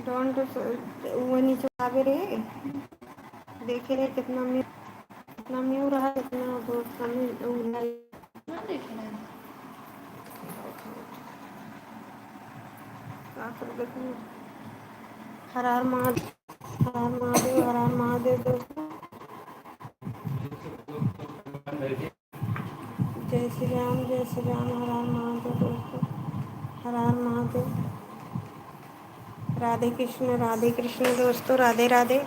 Don't वो नीचे आगे रे देखे रे कितना म्यू रहा कितना वो सामने ना देखे ना। देखो हर हर महादेव हर हर महादेव हर हर महादेव दोस्तों जय श्री राम हर हर महादेव दोस्तों हर हर महादेव राधे कृष्ण दोस्तों राधे राधे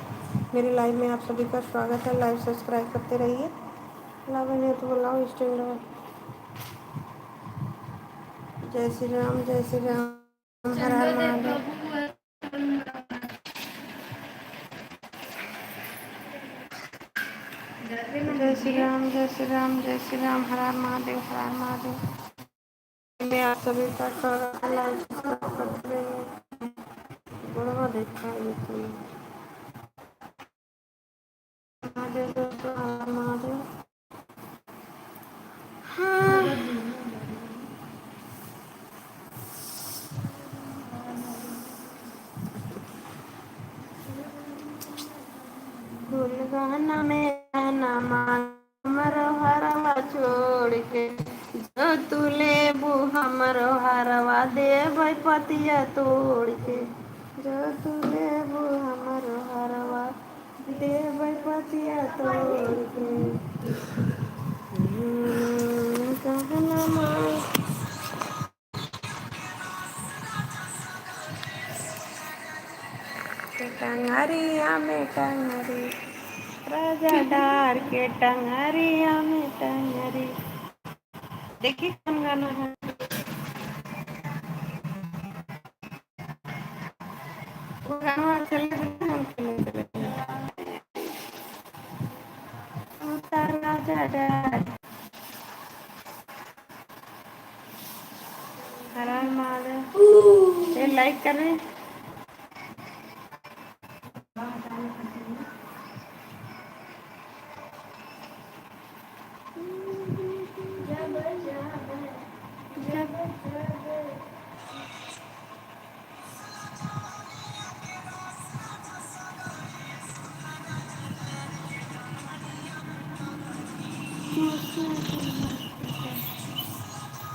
मेरे लाइव में आप सभी का स्वागत है। लाइव सब्सक्राइब करते रहिए। लाभ नहीं तो बुलाओ स्टैंड रहो। जय श्री राम हर हर चंद्रदेव महादेव प्रभु है। जय श्री राम हर हर महादेव हर हर महादेव मैं आप सभी का स्वागत है। लाइव सब्सक्राइब करते रहिए। गुणवा देखा ये तो महादेव दोस्तों हर हर महादेव हाँ फूल गहना में गहना हमरो हरवा छोड़ के जो तू लेबू हमरो हरवा देबै पतिया तोड़ के जो तू लेबू हमरो हरवा देबै पतिया तोड़ के गहना मांग के टंगरिया में टंगरी राजा डार के टंगरिया में टंगरी देखिए कौन गाना है। वो गाना चले हम चले उतर राजा डार हर हर महादेव ये लाइक करें।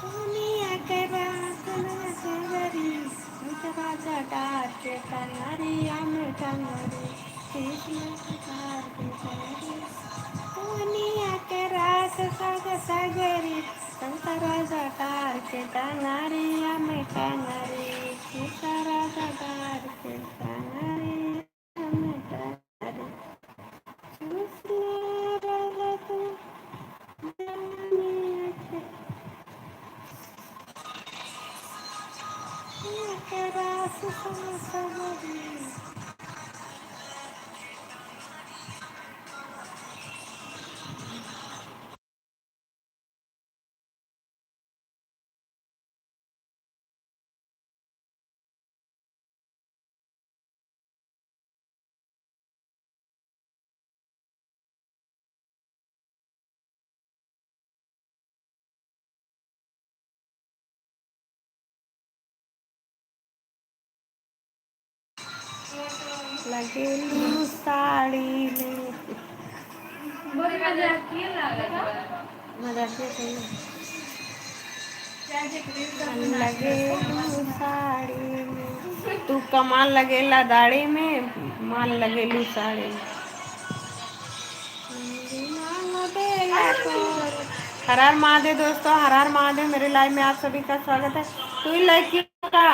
दुनिया के बात न सवरी राजा डार के टंगरिया में टंगरी कृष्ण कार के टंगरी दुनिया के रात सग सगरी संत राजा डार के टंगरिया में टंगरी कृष्ण राजा डार के टंगरिया में टंगरी कृष्ण राजा तू जाने के रास सगरी लगेलू साड़ी में बड़ी मजाकिया लागत बा। मजाकिया सही चाहे कृष्ण है। नाच लगेलू साड़ी में तू कमाल लगेला दाढ़ी में माल लगेलू साड़ी में हर हर महादेव दोस्तों हर हर महादेव मेरे लाइव में आप सभी का स्वागत है। तू ही लाइक किया का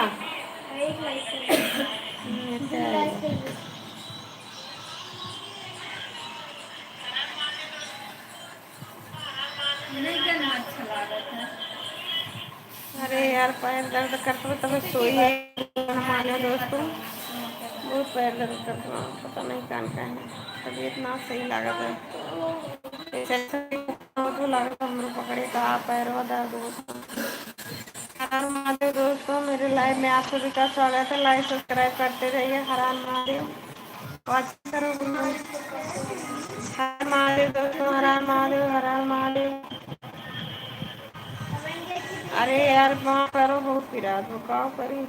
नहीं गाना अच्छा लागत है। अरे यार पैर दर्द करते हुए तब सोई है हमारे दोस्तों बहुत पैर दर्द करते हुए पता नहीं कान का है तबीयत ना सही लागत है ऐसे लागत हमरो पकड़े का पैर दर्द होता हर महादेव दोस्तों मेरे लाइव में आप सभी का स्वागत है। लाइव सब्सक्राइब करते रहिए। हर हर महादेव वॉच करो हर महादेव दोस्तों हर हर महादेव हर हर महादेव अरे यार वहाँ पैरों बहुत पीड़ा तो क्या करी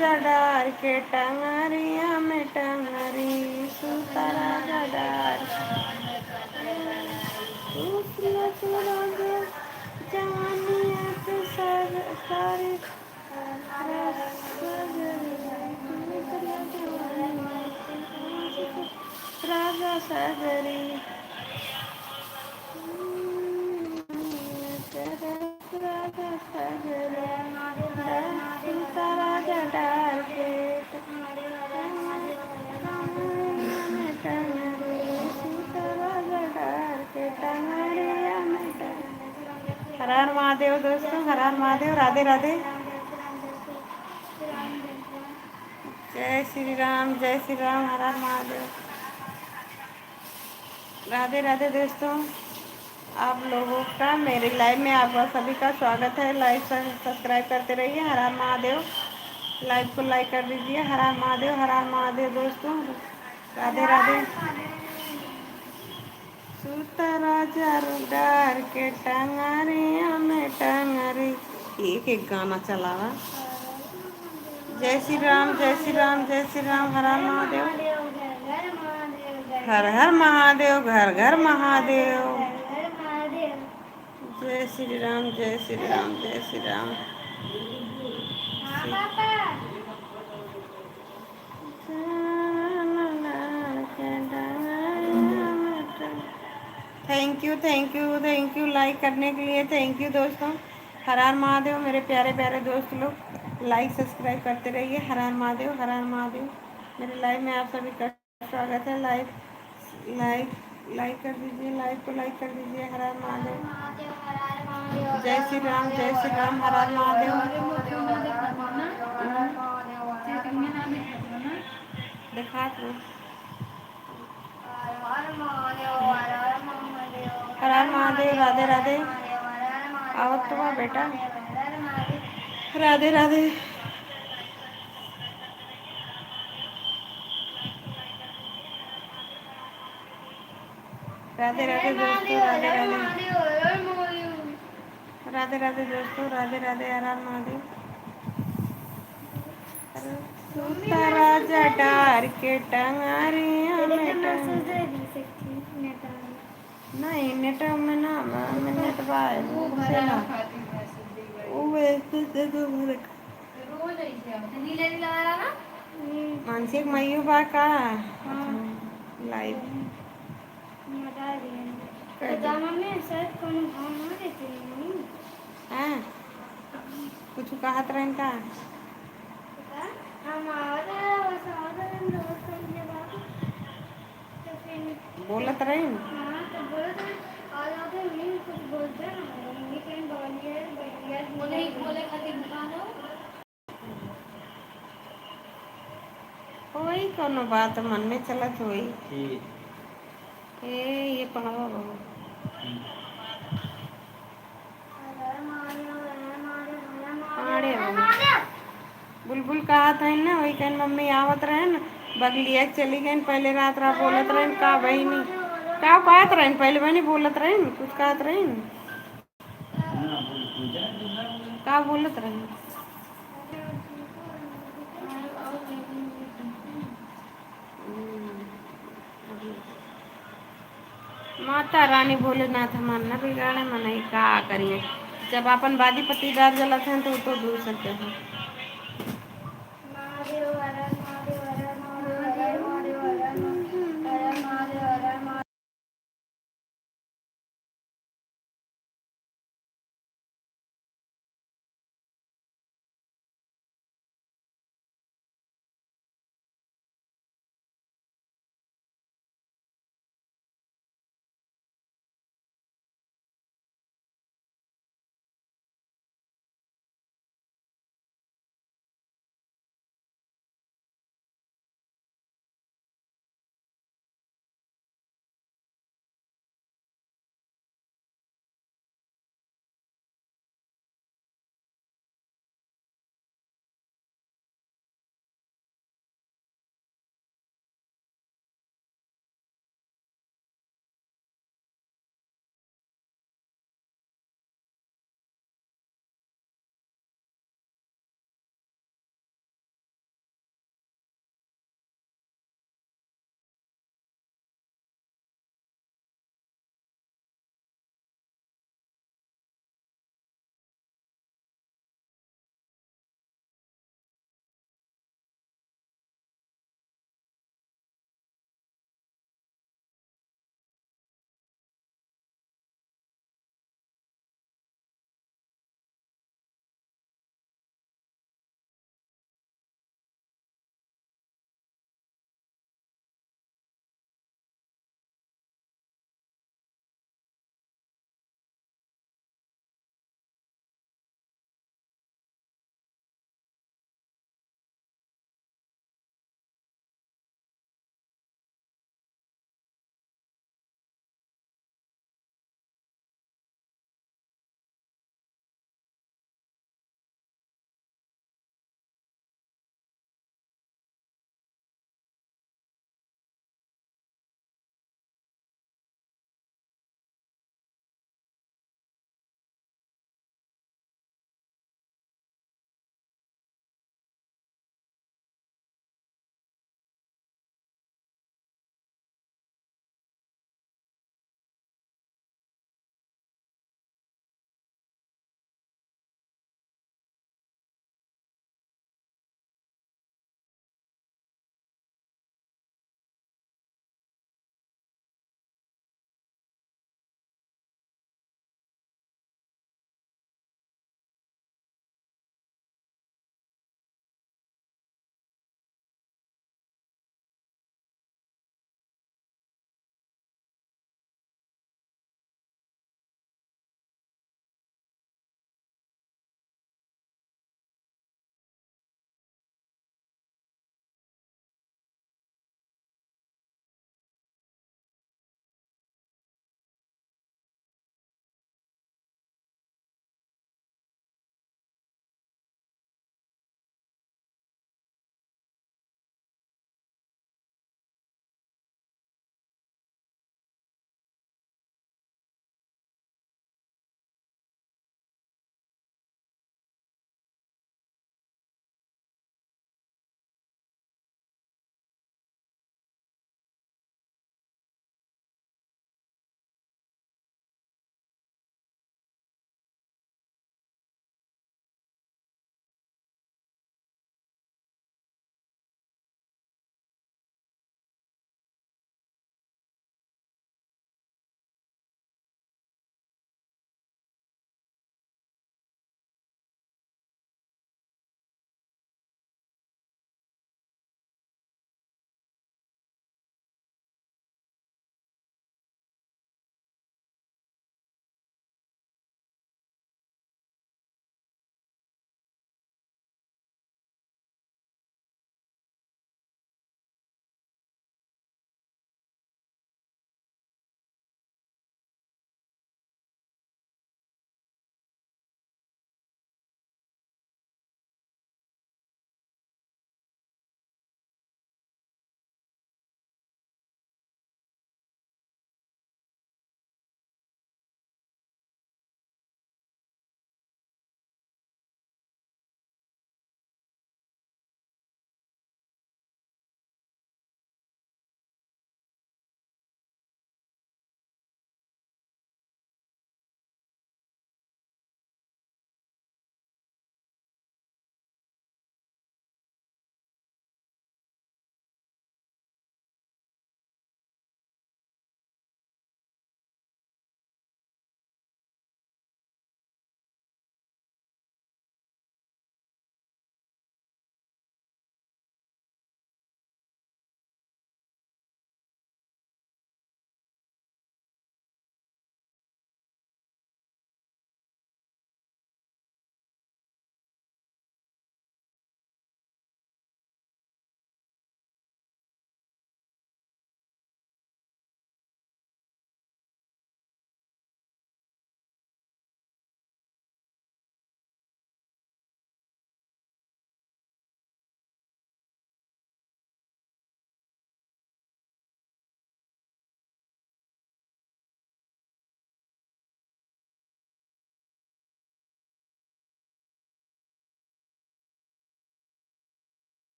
राजा डार के टंगरिया में टंगरी सूता राजा डार राजा जवानिया के सारे राजा सागरी राजा सागरी सीता राजा डाल के सीता राजा डाल के टंगरिया में हर हर महादेव दोस्तों, हर हर महादेव। राधे राधे। जय श्री राम, जय श्री राम, हर हर महादेव। राधे राधे दोस्तों, आप लोगों का मेरे लाइव में आपका सभी का स्वागत है। लाइव सब्सक्राइब करते रहिए। हर हर महादेव। लाइव को लाइक कर दीजिए। हर हर महादेव, हर हर महादेव दोस्तों। राधे राधे। सूता राजा डार के टंगरिया में टंगरी। एक एक गाना चला रहा। जय श्री राम, जय श्री राम, जय श्री राम, हर हर महादेव। हर हर महादेव, घर घर महादेव। जय श्री राम, जय श्री राम, जय Shri Ram. Thank you, thank you, thank you like करने के लिए। थैंक यू दोस्तों। हर हर महादेव मेरे प्यारे प्यारे दोस्त लोग। लाइक सब्सक्राइब करते रहिए। हर हर महादेव, हर हर महादेव। मेरे लाइव में आप सभी का स्वागत है। लाइक लाइक लाइक कर दीजिए। लाइव को लाइक कर दीजिए। हर हर महादेव। जय श्री राम, जय श्री राम, हर हर महादेव। दिखा दो। हर हर महादेव। राधे राधे। आवत तो बा बेटा। राधे राधे। राधे राधे दोस्तों, राधे राधे। राधे राधे दोस्तों, राधे राधे, हर हर महादेव। सूता राजा डार के टंगरिया में नहीं नेट में ना मैं नेट बाय से ना वो वैसे से तो भर मानसिक मयू बा का लाइव हाँ कुछ कहत रहन का बोलत रहन वही कोनो बात मन में चलत हुई ये पढ़ावा बुलबुल कहा था ना वही कहन मम्मी आवत रहन बगलिया चली गई पहले रात रात बोलत रहन का बहनी का कहत रहन पहले बहनी बोलत रहन कुछ कहत रहन का बोलत रहन माता रानी भोलेनाथ मानना बिगाड़े मन का करिए जब अपन वादी पतिदार जलत हैं तो दूर सकते हैं।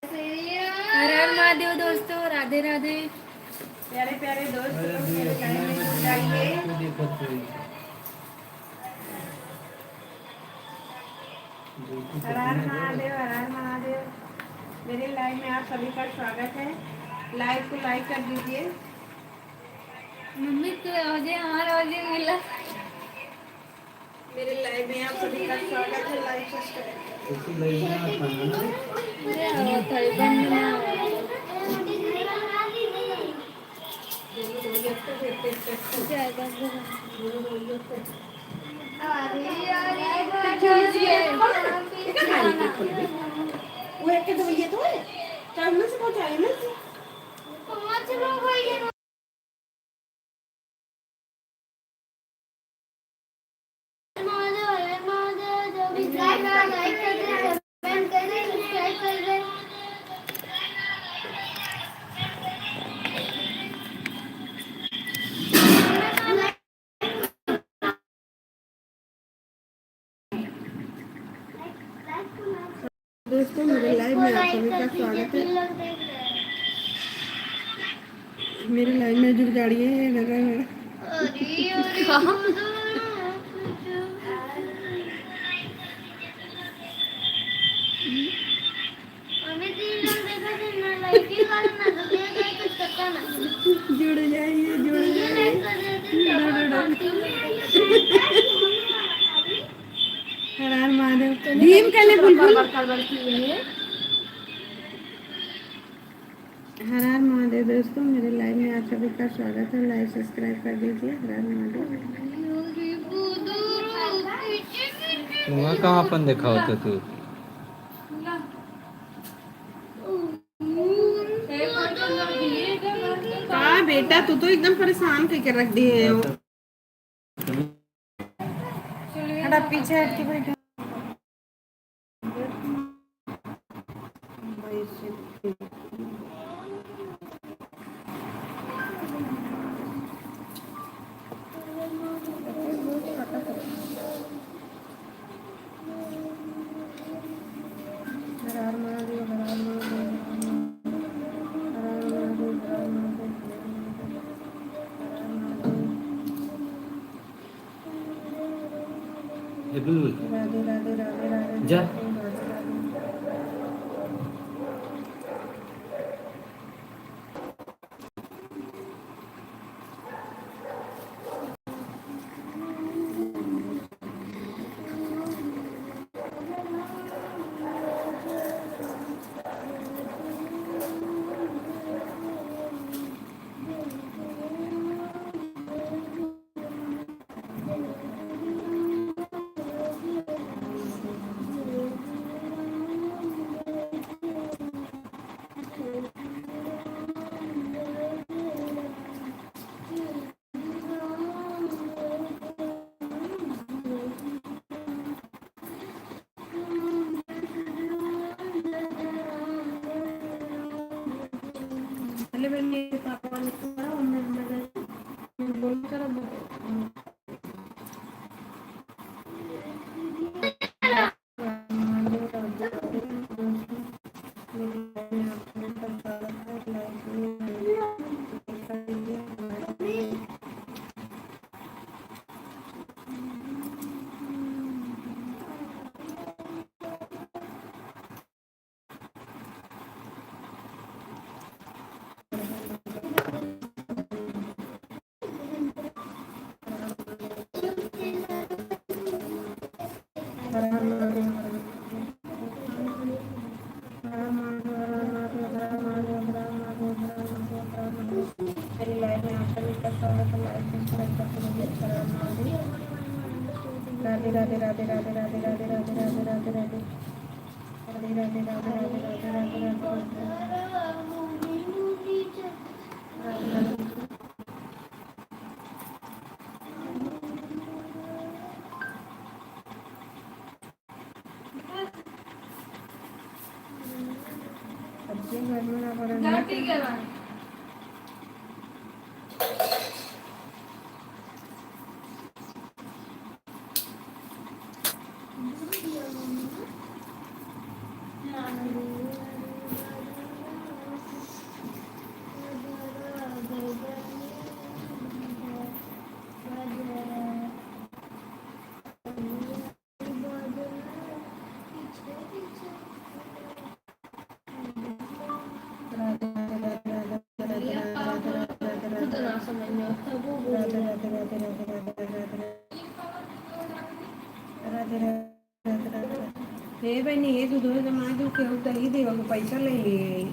हर हर महादेव दोस्तों, राधे राधे। प्यारे प्यारे दोस्तों मेरे लाइव में जुड़ जाइए। हर हर महादेव, हर हर महादेव। मेरे लाइव में आप सभी का स्वागत है। लाइव को लाइक कर दीजिए। मम्मी तो आवाज़ें हमारा आवाज़ें मिला। मेरे लाइव में आप सभी का स्वागत है। लाइक सब्सक्राइब वो एक के दवाइयाँ तो है टाइम से पहुँचाए ना। पांच लोग हो गए। लाइक कर दे, कमेंट कर दे, सब्सक्राइब कर दे। दोस्तों मेरे लाइव में आप सभी का स्वागत है। मेरे लाइव में जुड़ जाइए। जुड़ जाइए, जुड़ जाइए। हर हर महादेव। भीम के लिए बुलबुल। हर हर महादेव दोस्तों मेरे लाइव में आप सभी का स्वागत है। लाइक सब्सक्राइब कर दीजिए। हर हर महादेव। वहाँ कहाँ अपन देखा होता तू? हाँ बेटा तू तो एकदम परेशान करके रख दिए हो। थोड़ा पीछे हट के बैठा। हर हर महादेव, हर हर महादेव, हर हर महादेव, हर हर महादेव, हर हर महादेव। ए बुलबुल राधे राधे राधे राधे जा। राधे राधे। पहले मैंने पापा ने कहा और मैं बोल कर राधे राधे राधे राधे राधे राधे राधे राधे राधे राधे राधे राधे राधे राधे राधे राधे। घर में ना पड़ा ठीक है। राधे राधे राधे हे बहिणी हे दूध जमा देऊ केवढं दही देवा पैसा लई लिए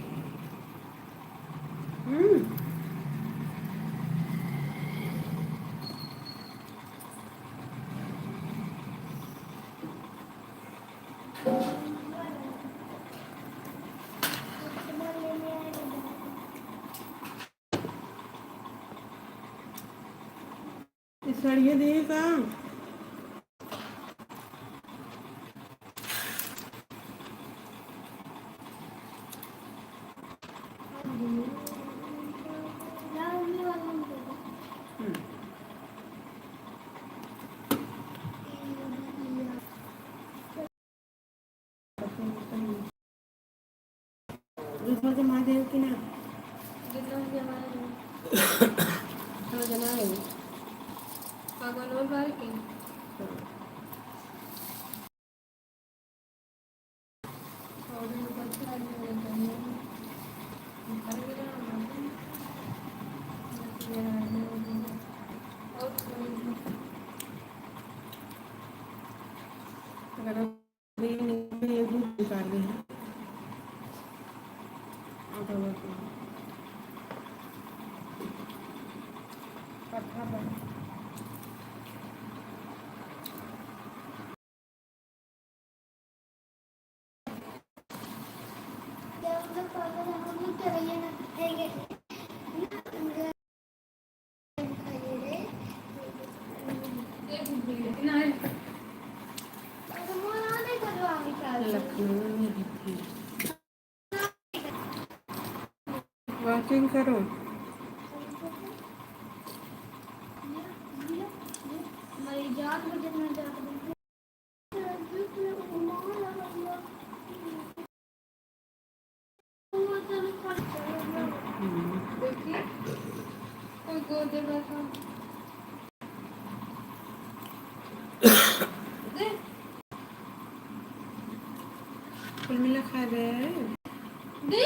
साड़ियाँ दे का दूध जमा दे कि ना जमा है पागल बार की अगर ये दूध निकाल दे पत्थर बना लखनऊ में भी थी वॉकिंग करो कोई गोदे बैठा कुल मिला खा रहे दे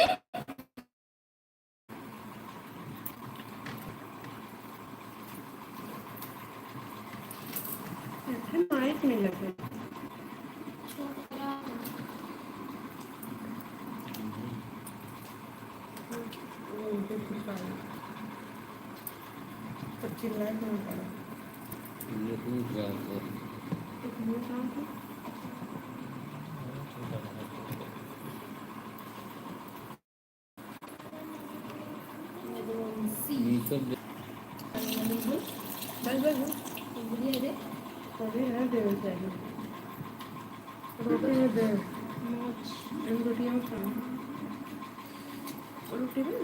माइक में लगे चिल्ला क्यों पड़ा ये तू क्या कर इतना काम था ये सब बस अरे है दे चाहिए रोटी में दे रोटियाँ खाओ रोटी में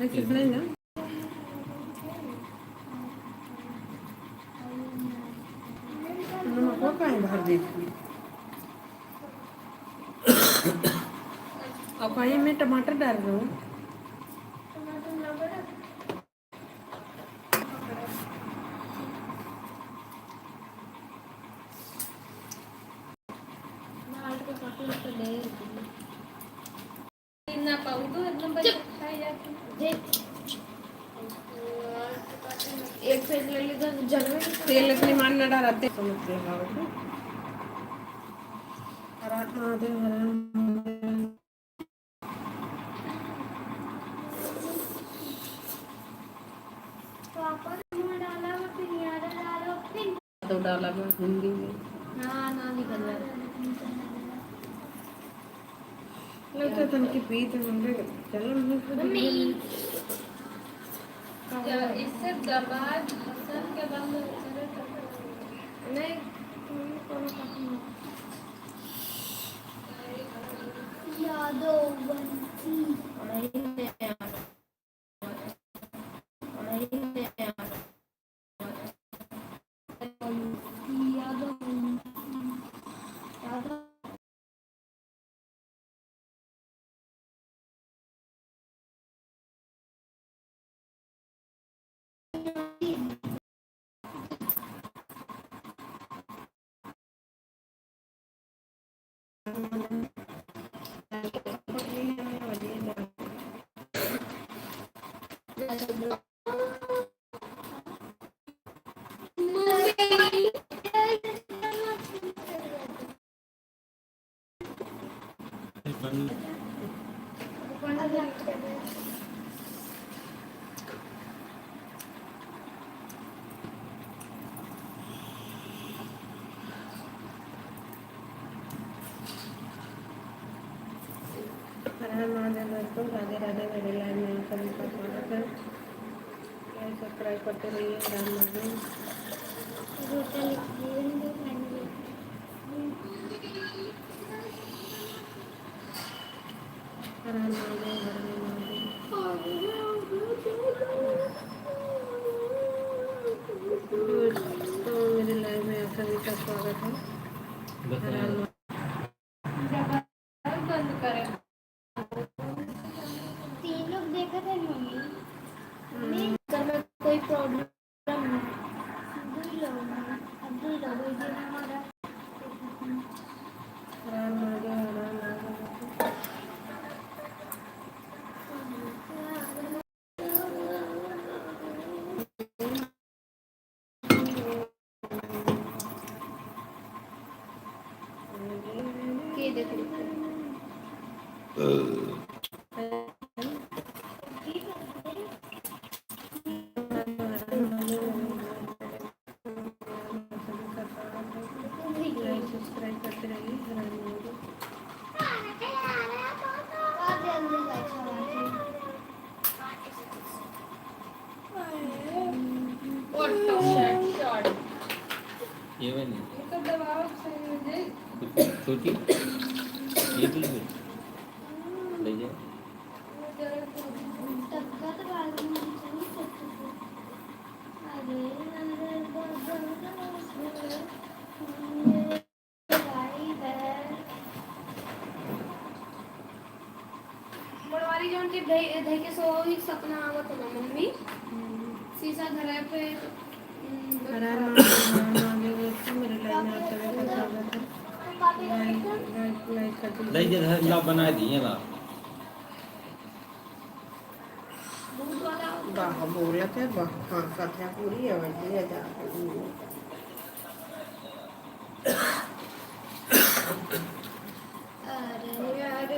ऐसे बनाएगा नमक वो कहीं भर देती और कहीं में टमाटर डाल दो ना पाऊ तो एकदम बड़े खाई जाती एक पेज ले ली तो जगह ही तेल अपने मान न डालते समझते हैं हरा आधे हरा पापा ने डाला और फिर यार डालो फिर तो डाला मैं हिंदी में ना निकल रहा लगता था कि पीते होंगे चलो मम्मी इससे दबाद हसन के बंद नहीं कौन यादो बनती महादेव दोस्तों, राधे राधे। मेरे लाइव में आप सभी का स्वागत है। लाइक सब्सक्राइब करते रहिए। राम महादेव। हर हर महादेव, हर हर महादेव। दोस्तों मेरे लाइव में आप सभी का स्वागत है। हर हर महादेव। बंद करें। तीन लोग देखा थे मम्मी सर में कोई प्रॉब्लम नहीं। अब्दुल लोग ये हमारा हर हर महादेव, हर हर महादेव। के देख रहे लाइक सब्सक्राइब करते रहिए। हर हर महादेव। ये वाली इसका दबाव सही हो जाए। कुछ छोटी ये बिल्कुल ले जाओ। मोरवारी जोन के धई के सो ही सपना आवत हो मम्मी शीशा धरे पे हर हर महादेव दोस्तों, मेरे लाइव में आप सभी का स्वागत है। लाइक कर ले दीजिए। जा ला बना दिए ला दूध वाला बाह बोलत है, बाह हाँ कथा पूरी है वैसे ही जा। अरे यार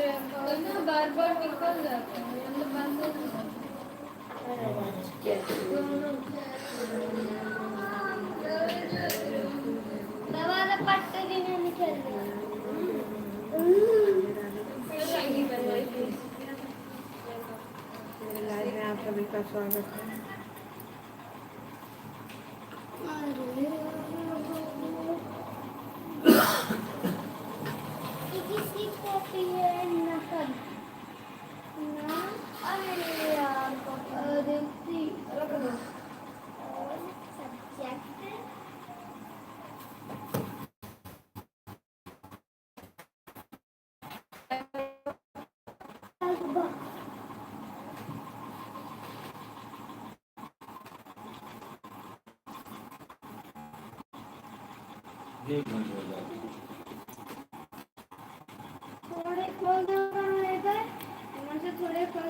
ना बार बार निकल जाता है, मतलब बंद हो जाता है। दरवाजा पट्टे भी नहीं निकल रहा। मेरे लाइव में आप सभी का स्वागत है। किसी कॉपी है नकल ना। अरे यार देखती रख दो और सब्जेक्ट ये बंद हो जाए। थोड़े खोल दो इधर वहाँ से थोड़े खोल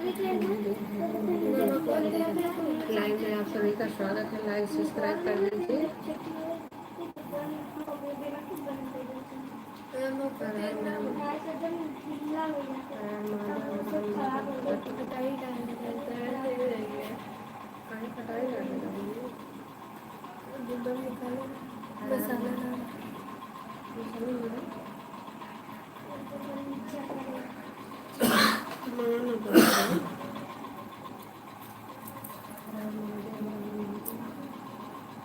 लाइव में आप सभी का स्वागत है। लाइक सब्सक्राइब कर दीजिए।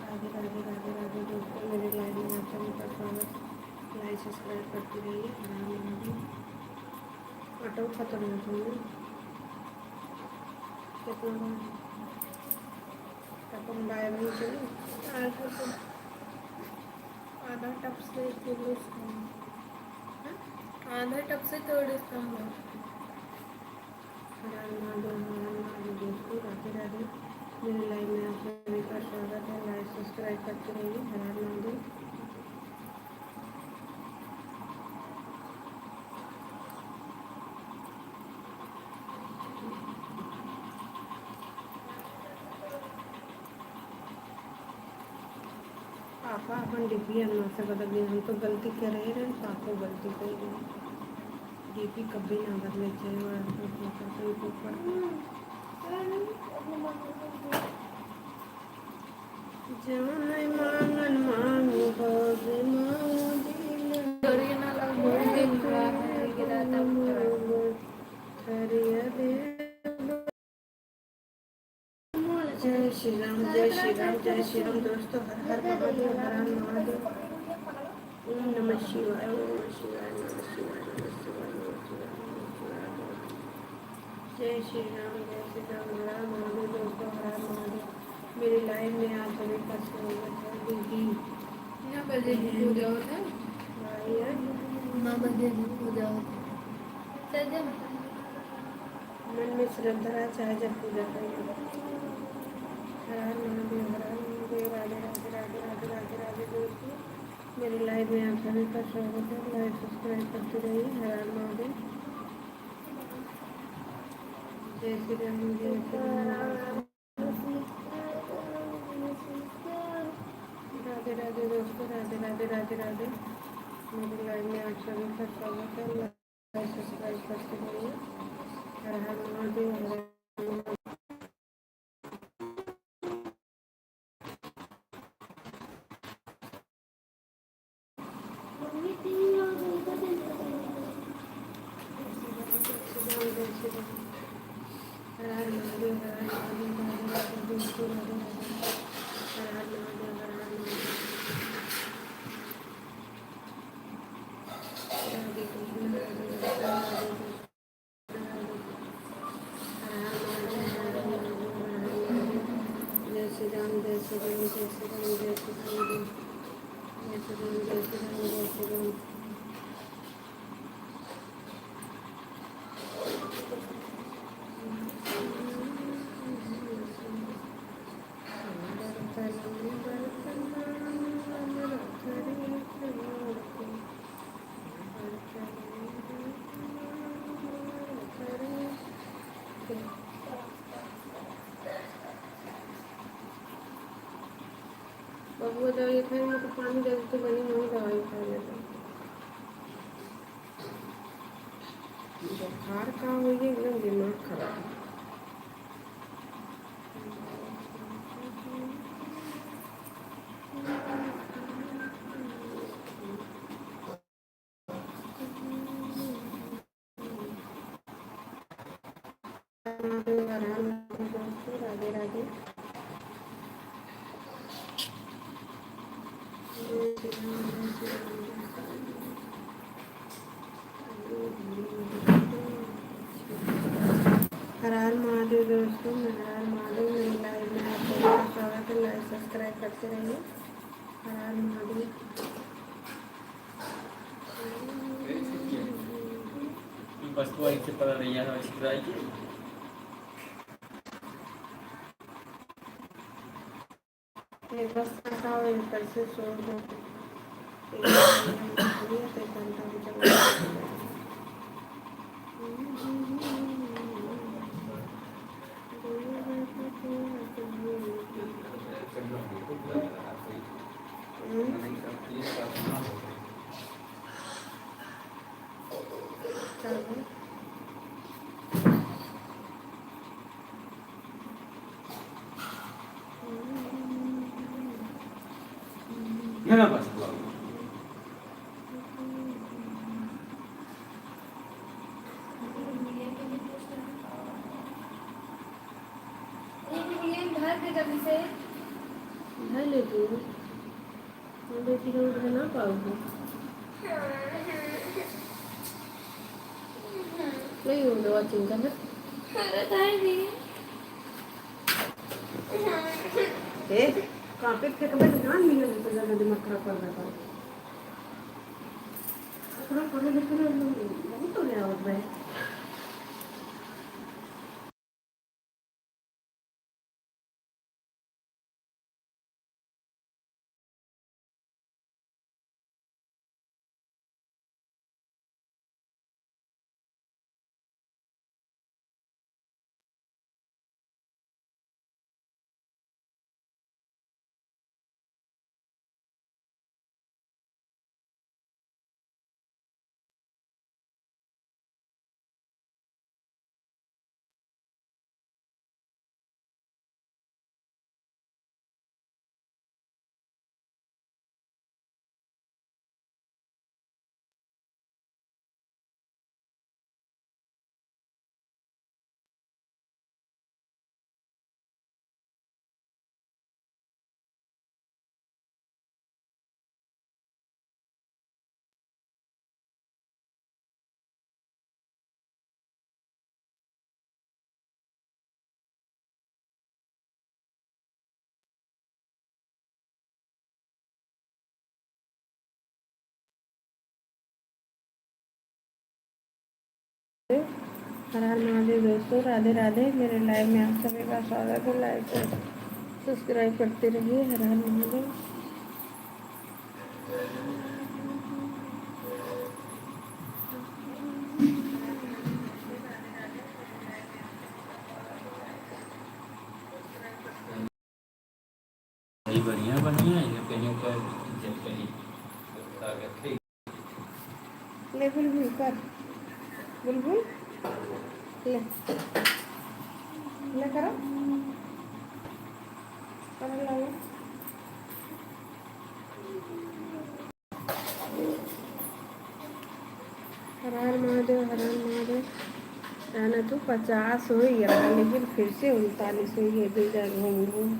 राधे राधे राधे दोस्तों, मेरे लाइव में आप सभी का स्वागत। लाइक सब्सक्राइब करते रहिए। ऑटो खत्म हो गई कितना अपन बाय नहीं चलो आधा टप से थोड़े आधा टप से थोड़े कम है। दोस्तों राधे राधे। मेरे लाइव में आप सभी का स्वागत है। लाइक सब्सक्राइब करते रहिए। हर हर महादेव। पापा अपन डीपी हम से बदल दिए। हम तो गलती कर रहे हैं, पापा गलती कर रहे हैं। डीपी कभी ना बदले चाहिए और ऊपर जाने मांगन मांगो भग मांगो दिल ना लग बहुत दिन हुआ है गिरा था। जय श्री राम, जय श्री राम, जय श्री राम दोस्तों। हर हर महादेव, हर हर महादेव। ओम नमः शिवाय, ओम नमः शिवाय, नमः शिवाय, नमः शिवाय, नमः शिवाय, नमः शिवाय। जय श्री राम, जय श्री राम, हर हर महादेव दोस्तों, हर हर महादेव। मेरी लाइफ में आप सभी का स्वागत है दीदी। 9 बजे की पूजा होता है। भाई है 9 बजे की पूजा होता है। मन में श्रद्धा चाहे जब पूजा करें। हर हर महादेव, हर हर महादेव। राधे राधे राधे राधे राधे राधे दोस्तों। मेरी लाइव में आप सभी का स्वागत है। लाइव सब्सक्राइब करते रहिए। हर हर महादेव। जय श्री राम, जय श्री राम। राधे राधे दोस्तों, राधे राधे राधे राधे। मेरी लाइव में आप सभी का स्वागत है। लाइव सब्सक्राइब करते रहिए। हर हर महादेव, हर हर महादेव। हर हर महादेव, हर हर महादेव, राधे राधे दोस्तों, राधे राधे। हर हर महादेव, हर हर महादेव। राधे कृष्ण, राधे कृष्ण, राधे कृष्ण, राधे कृष्ण। हर हर महादेव, हर हर महादेव, हर हर महादेव। जय श्री राम, जय श्री राम, जय श्री राम, जय श्री राम, जय श्री राम, जय श्री राम, जय श्री राम। बबुआ दवाई खाई में तो पानी जल्दी बनी वही दवाई खा लेता। बुखार का हो गया एकदम दिमाग खराब। राधे राधे। हर हर महादेव दोस्तों, मैं हर हर महादेव। मेरी लाइव में आप सभी का स्वागत है। लाइव सब्सक्राइब करते रहिए। हर हर महादेव। वस्तु आई से पता नहीं है इसकी एक बस का ऊपर से सो गया। ना बस घर ले तू बेटी को उठा ना पाओगे। नहीं हो दवा चिंता है। कहाँ पे फेंक बस ध्यान नहीं लगे तो ज़्यादा दिमाग खराब कर रहा था। थोड़ा पढ़े लिखे लोग बहुत हो गया और भाई। हर हर महादेव दोस्तों, राधे राधे। मेरे लाइव में आप सभी का स्वागत है। लाइव को सब्सक्राइब करते रहिए। हर हर महादेव। ये बढ़िया बढ़िया है कहीं का जब कहीं ताकत ले बुलबुल कर, बुलबुल ले ले करो, करो लाओ। हर हर महादेव, हर हर महादेव। रहना तो 50 हो गया, लेकिन फिर से 39 हो गया। 2 जगह घूम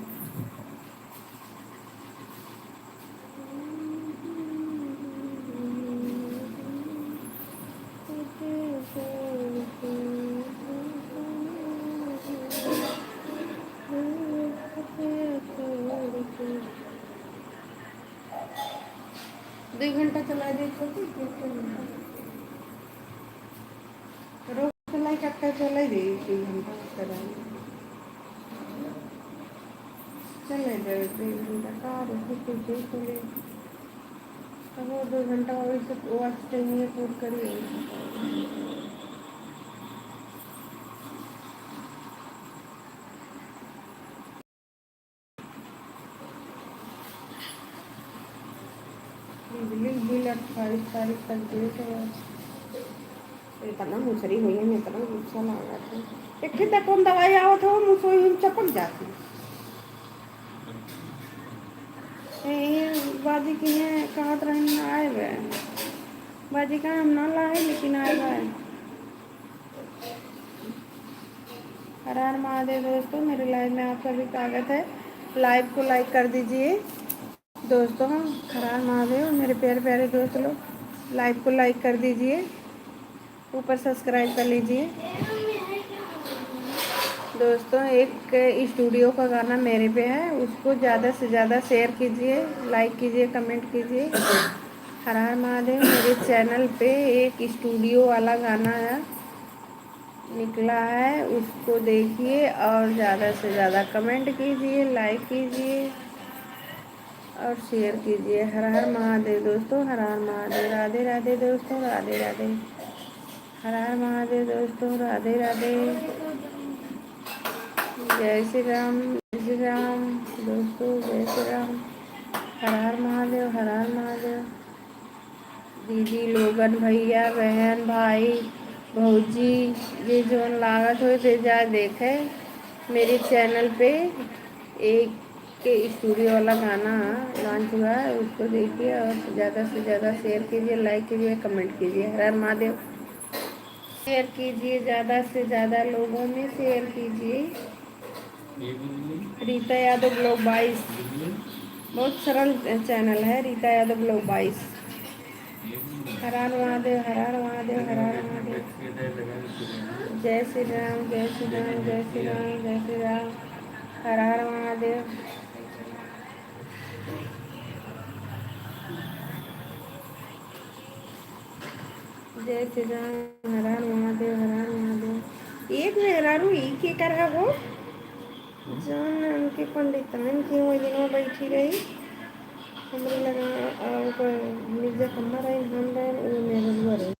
दो घंटा चला देखो रोज चलाई कट्टा चलाई दे 2 घंटा चला चले जाए 2 घंटा का रोज चले अब 2 घंटा वैसे वॉच टाइम पूर करिए। बिजली बिल 28 तारीख तक दे तो इतना मुसरी हुई है, इतना गुस्सा लगा था। एक ही कौन दवाई आवत हो मुसोई हम चपक जाती ये बाजी की है कहत रही आए वे बाजी का हम ना लाए लेकिन आए वे। हर हर महादेव दोस्तों, मेरे लाइव में आप सभी स्वागत है। लाइव को लाइक कर दीजिए दोस्तों। हर हर महादेव। मेरे प्यारे प्यारे दोस्त लोग लाइव को लाइक कर दीजिए, ऊपर सब्सक्राइब कर लीजिए दोस्तों। एक स्टूडियो का गाना मेरे पे है, उसको ज़्यादा से ज़्यादा शेयर कीजिए, लाइक कीजिए, कमेंट कीजिए। हर हर महादेव। मेरे चैनल पे एक स्टूडियो वाला गाना है निकला है, उसको देखिए और ज़्यादा से ज़्यादा कमेंट कीजिए, लाइक कीजिए और शेयर कीजिए। हर हर महादेव दोस्तों, हर हर महादेव। राधे राधे दोस्तों, राधे राधे। हर हर महादेव दोस्तों, राधे राधे। जय श्री राम, जय श्री राम दोस्तों, जय श्री राम। हर हर महादेव, हर हर महादेव। दीदी लोगन, भैया बहन भाई भौजी ये जो लागत हो थे जा देखे मेरे चैनल पे एक के स्टूडियो वाला गाना लॉन्च हुआ है, उसको देखिए और ज़्यादा से ज़्यादा शेयर कीजिए, लाइक कीजिए, कमेंट कीजिए। हर हर महादेव। शेयर कीजिए, ज़्यादा से ज़्यादा लोगों में शेयर कीजिए। रीता यादव ब्लॉग 22 बहुत सरल चैनल है, रीता यादव ब्लॉग 22। हर हर महादेव, हर हर महादेव, हर हर महादेव। जय श्री राम, जय श्री राम, जय श्री राम, जय श्री राम। हर हर महादेव। जय श्री राम। हर हर महादेव, हर हर महादेव। एक मेहरारू ई के कर है वो जान उनके पंडित की वो दिनों बैठी रही हमरे लगा और मिर्जा कम्मा रही हम रहे मेरे